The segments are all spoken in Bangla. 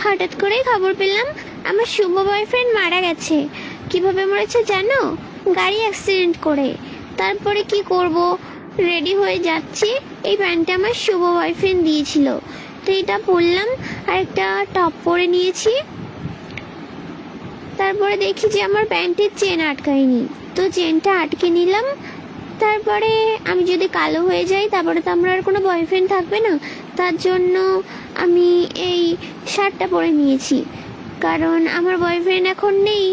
হঠাৎ করেই খবর পেলাম আমার শুভ বয়ফ্রেন্ড মারা গেছে। কিভাবে মরেছে জানো? গাড়ি অ্যাক্সিডেন্ট করে। তারপরে কি করব, রেডি হয়ে যাচ্ছি, এই প্যান্টটা আমার শুভ বয়ফ্রেন্ড দিয়েছিল, তো এটা পরলাম আর একটা টপ পরে নিয়েছি। তারপরে দেখি যে আমার প্যান্টের চেন আটকায়নি, তো চেনটা আটকে নিলাম। তারপরে আমি যদি কালো হয়ে যাই তারপরে তো আমার আর কোনো বয়ফ্রেন্ড থাকবে না, তার জন্য আমি এই শার্টটা পরে নিয়েছি। কারণ আমার বয়ফ্রেন্ড এখন নেই,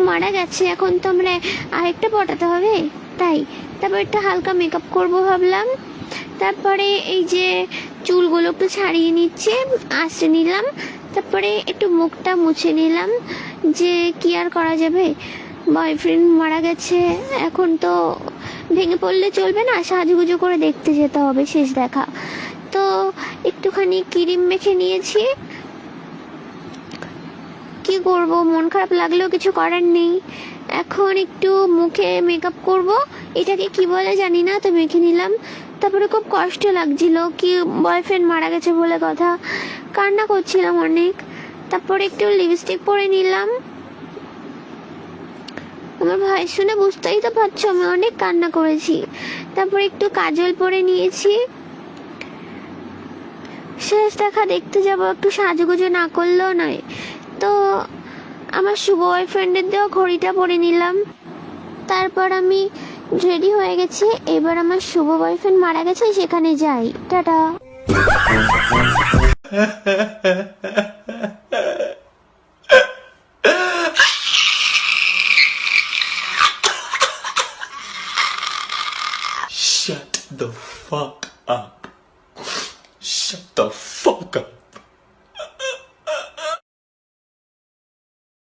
মারা গেছে, এখন তো আমরা আরেকটা পটাতে হবে, তাই। তারপর একটা হালকা মেকআপ করব ভাবলাম। তারপরে এই যে চুলগুলো একটু ছাড়িয়ে নিচ্ছে, আঁচড়ে নিলাম। তারপরে একটু মুখটা মুছে নিলাম, যে কি আর করা যাবে, বয়ফ্রেন্ড মারা গেছে, এখন তো ভেঙে পড়লে চলবে না, সাজুগুজু করে দেখতে যেতে হবে শেষ দেখা। তো একটুখানি ক্রিম মেখে নিয়েছি। কি করব, মন খারাপ লাগলেও কিছু করার নেই। এখন একটু মুখে মেকআপ করব, এটাকে কি বলে জানি না, তো মেখে নিলাম। তারপরে খুব কষ্ট লাগছিল, কি বয়ফ্রেন্ড মারা গেছে বলে কথা, কান্না করছিলাম অনেক। তারপরে একটু লিপস্টিক পরে নিলাম। আমার ভাই শুনে বুঝতেই তো পারছো আমি অনেক কান্না করেছি। তারপরে একটু কাজল পরে নিয়েছি। শেষ দেখা দেখতে যাব, একটু সাজুগুজু না করলেও নয়। তো আমার শুভ বয়ফ্রেন্ডের দেওয়া ঘড়িটা পরে নিলাম। তারপর আমি রেডি হয়ে গেছি, এবার আমার শুভ বয়ফ্রেন্ড মারা গেছে সেখানে যাই। টাটা।